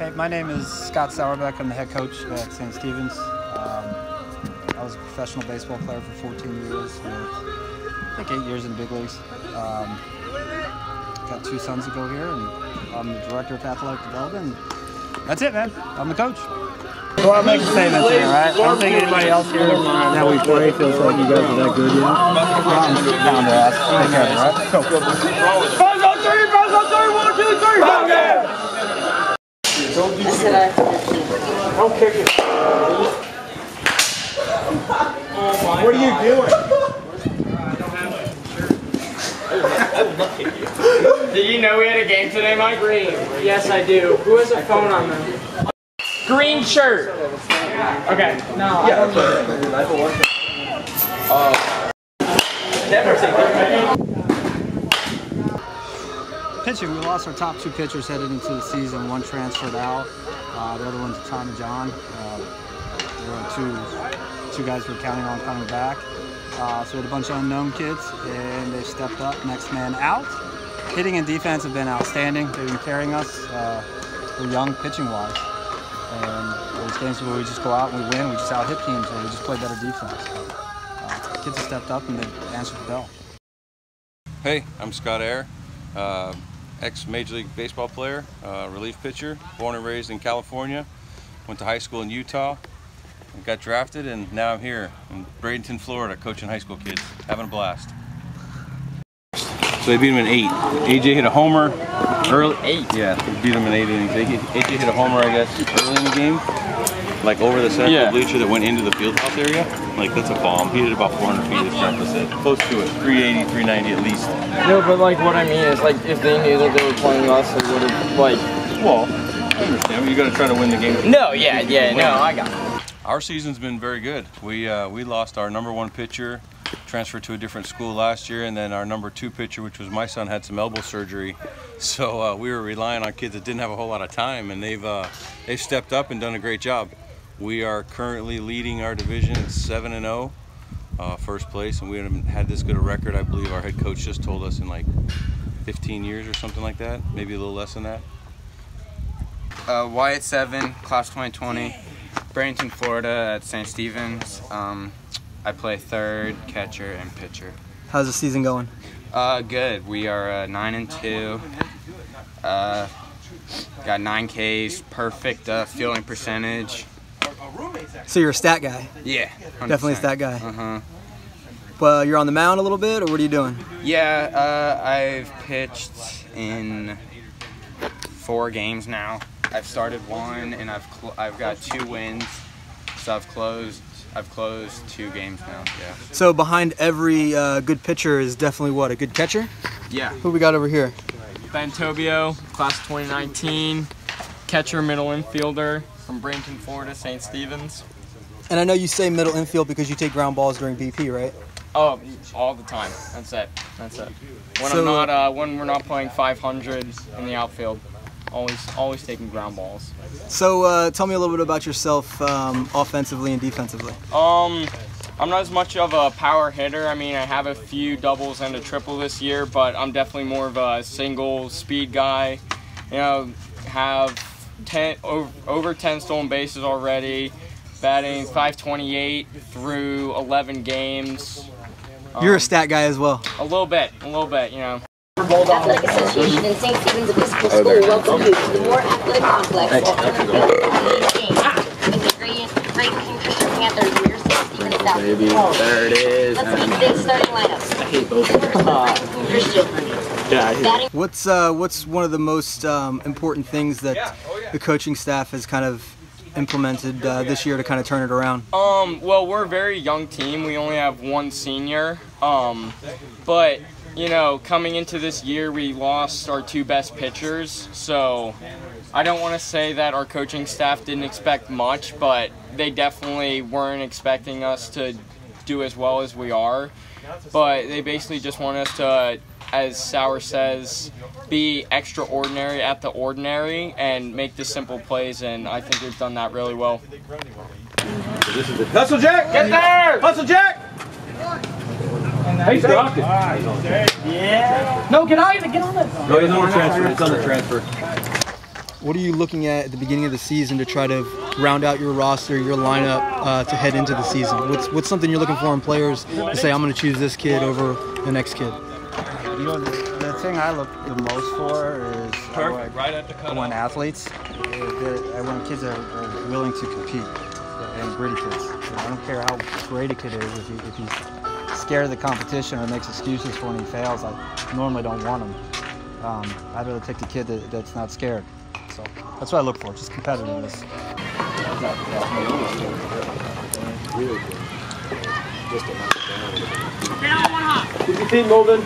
Hey, my name is Scott Sauerbeck. I'm the head coach at St. Stephen's. I was a professional baseball player for 14 years, with, I think 8 years in the big leagues. Got 2 sons that go here, and I'm the director of athletic development. That's it, man. I'm the coach. I want to make a statement here, right? I don't think anybody else here that we play feels like you guys are that good yet. I'm down to us. Take care of it, right? Go. Buzz on 3, 1, 2, 3. Okay. Don't do shit. Don't kick it. What are you doing? Did you know we had a game today, Mike? Green. Yes, I do. Who has a phone on them? Green shirt. Okay. No, yeah, I don't Pitching, we lost our top 2 pitchers headed into the season. One transferred out. The other one's Tommy John. There were two guys we were counting on coming back. So we had a bunch of unknown kids, and they stepped up. Next man out. Hitting and defense have been outstanding. They've been carrying us. We're young pitching-wise. And there's games where we just go out and we win. We just out-hit teams, or we just play better defense. Kids have stepped up, and they've answered the bell. Hey, I'm Scott Eyre. Ex-Major League Baseball player, relief pitcher, born and raised in California, went to high school in Utah, and got drafted, and now I'm here in Bradenton, Florida, coaching high school kids, having a blast. So they beat him in 8. AJ hit a homer early. 8? Yeah, they beat him in 8 innings. AJ hit a homer, I guess, early in the game, like over the center bleacher that went into the fieldhouse area. Like, that's a bomb. He hit it about 400 feet, as Franklin said. Close to it. 380, 390 at least. No, but like what I mean is, like, if they knew that they were playing us, they would have, like... Well, I understand, but you got to try to win the game. No, yeah, no, I got it. Our season's been very good. We lost our #1 pitcher, transferred to a different school last year, and then our #2 pitcher, which was my son, had some elbow surgery. So we were relying on kids that didn't have a whole lot of time, and they've stepped up and done a great job. We are currently leading our division at 7-0, first place, and we haven't had this good a record, I believe our head coach just told us, in like 15 years or something like that, maybe a little less than that. Wyatt 7, class 2020, Bradenton, Florida at St. Stephen's. I play third, catcher, and pitcher. How's the season going? Good. We are 9-2. Got 9 Ks, perfect fielding percentage. So you're a stat guy? Yeah, 100%. Definitely a stat guy. Well, you're on the mound a little bit, or what are you doing? Yeah, I've pitched in 4 games now. I've started 1, and I've got 2 wins, so I've closed 2 games now. Yeah. So behind every good pitcher is definitely what, a good catcher? Yeah. Who we got over here? Ben Tobio, class 2019, catcher, middle infielder from Bradenton, Florida, St. Stephen's. And I know you say middle infield because you take ground balls during BP, right? Oh, all the time. That's it. When when we're not playing 500 in the outfield, always taking ground balls. So tell me a little bit about yourself, offensively and defensively. I'm not as much of a power hitter. I mean, I have a few doubles and a triple this year, but I'm definitely more of a single speed guy. You know, have over 10 stolen bases already, batting .528 through 11 games. You're a stat guy as well. A little bit, you know. Athletic Association and St. Stephen's Episcopal School welcome you to the more athletic complex. With the great Kingfisher Panthers, we're St. Stephen's South. Maybe there it is. Let's meet today's starting lineup. I hate both of them. What's one of the most important things that the coaching staff has kind of implemented this year to kind of turn it around? Well, we're a very young team. We only have 1 senior. But you know, coming into this year, we lost our 2 best pitchers, so I don't want to say that our coaching staff didn't expect much, but they definitely weren't expecting us to do as well as we are. But they basically just want us to, as Sauer says, be extraordinary at the ordinary and make the simple plays, and I think we've done that really well. Hustle, Jack! Get there! Hustle, Jack! He's dropped it. Yeah. No, get on it. No, he's on the transfer. It's on the transfer. what are you looking at the beginning of the season to try to round out your roster, your lineup to head into the season? What's something you're looking for in players to say, I'm going to choose this kid over the next kid? You know, the thing I look the most for is I want athletes. I want kids that are willing to compete, and gritty kids. I don't care how great a kid is. If he's scared of the competition or makes excuses for when he fails, I normally don't want him. I'd rather take the kid that's not scared. So that's what I look for, just competitiveness. Keep your feet moving.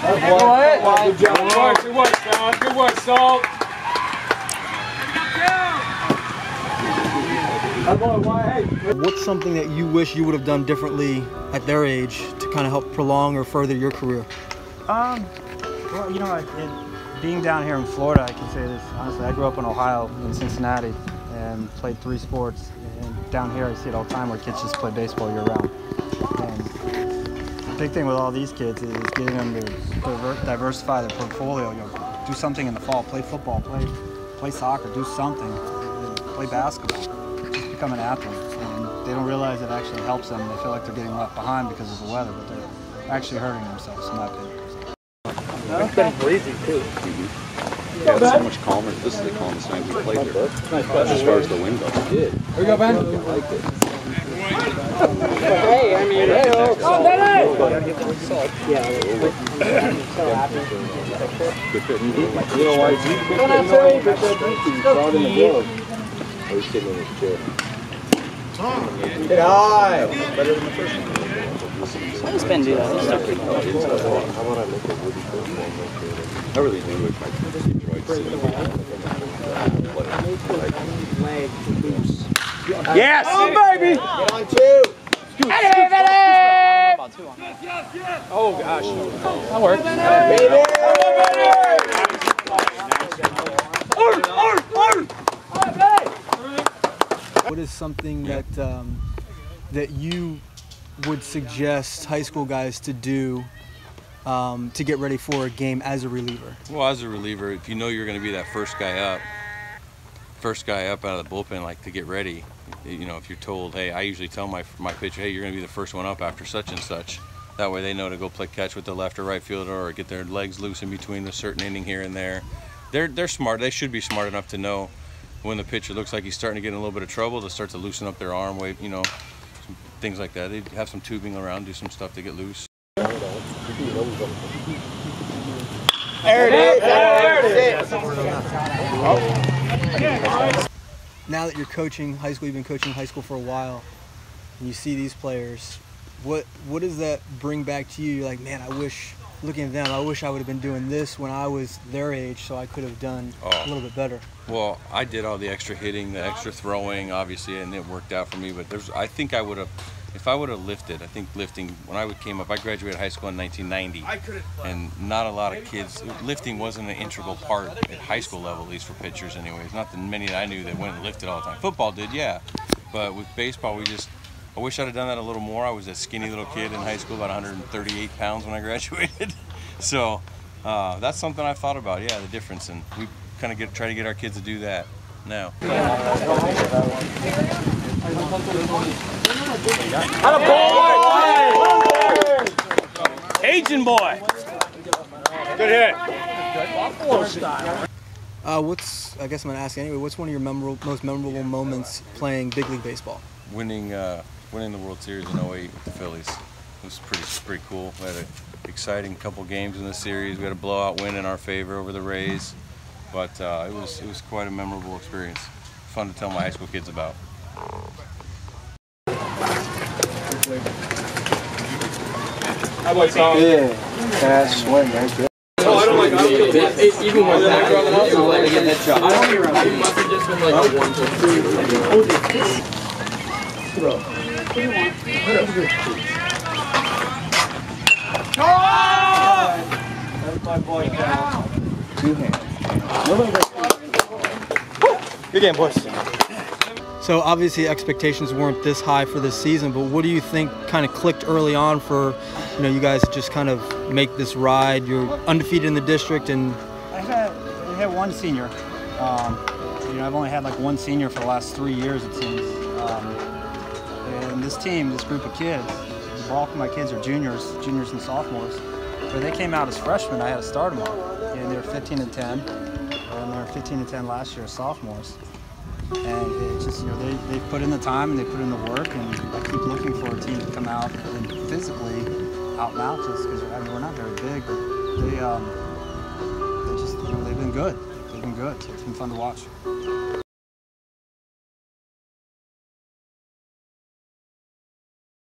Good job. Good work, Scott. Good work, Salt. What's something that you wish you would have done differently at their age to kind of help prolong or further your career? Well, you know, being down here in Florida, I can say this honestly. I grew up in Ohio, in Cincinnati, and played 3 sports. And down here, I see it all the time where kids just play baseball year-round. And the big thing with all these kids is getting them to diversify their portfolio. You know, do something in the fall, play football, play soccer, do something, play basketball, just become an athlete. And they don't realize it actually helps them. They feel like they're getting left behind because of the weather, but they're actually hurting themselves, in my opinion. It's been breezy too. Yeah, it's so much calmer. This is the calmest night we played here. As far as the wind goes. Here we go, Ben. Hey, I mean, hey, oh, Benny! Yeah. Good fit. You know why? What I say? He's out in the glove. Oh, he's sitting in his chair. Get high. Better than the first one. How does Ben do that? I really knew if I enjoyed sitting Yes! Oh, baby! Get on 2. Hey, baby! Oh, gosh. That worked. What is something that you would suggest high school guys to do to get ready for a game as a reliever? Well, as a reliever, if you know you're going to be that first guy up out of the bullpen, like to get ready. You know, if you're told, hey, I usually tell my pitcher, hey, you're going to be the first one up after such and such. That way they know to go play catch with the left or right fielder or get their legs loose in between a certain inning here and there. They're smart. They should be smart enough to know when the pitcher looks like he's starting to get in a little bit of trouble to start to loosen up their arm weight, you know, things like that. They have some tubing around, do some stuff to get loose. There it is. There it is. Now that you're coaching high school, you've been coaching high school for a while, and you see these players, what does that bring back to you? You're like, man, I wish, looking at them, I wish I would have been doing this when I was their age, so I could have done a little bit better. Well, I did all the extra hitting, the extra throwing, obviously, and it worked out for me. But I think I would have, if I would have lifted, I think lifting, when I came up, I graduated high school in 1990, and not a lot of kids, lifting wasn't an integral part at high school level, at least for pitchers anyways. Not that many that I knew that went and lifted all the time. Football did, yeah. But with baseball, I wish I'd have done that a little more. I was a skinny little kid in high school, about 138 pounds when I graduated. So that's something I've thought about, yeah, the difference. And we kind of try to get our kids to do that now. Cajun boy. Good hit. I guess I'm going to ask anyway, what's one of your most memorable moments playing big league baseball? Winning the World Series in 08 with the Phillies. It was pretty cool. We had an exciting couple games in the series. We had a blowout win in our favor over the Rays. But it was quite a memorable experience. Fun to tell my high school kids about. How about Tom? Yeah, fast swing, right there. Oh, I don't like it. Even when that, it was like a headshot. I don't even remember. It must have just been like a 1 2 3. That's my boy. 2 hands. Good game, boys. So obviously expectations weren't this high for this season, but what do you think kind of clicked early on for, you guys to just kind of make this ride? You're undefeated in the district, and I had one senior. I've only had like one senior for the last 3 years, it seems. And this team, this group of kids, the bulk of my kids are juniors and sophomores. But they came out as freshmen. I had to start them all. And they were 15 and 10. And they were 15 and 10 last year as sophomores. And it's just, they put in the time and they put in the work. And I keep looking for a team to come out and physically outmatch us, because we're not very big, but they just, they've been good. They've been good. So it's been fun to watch.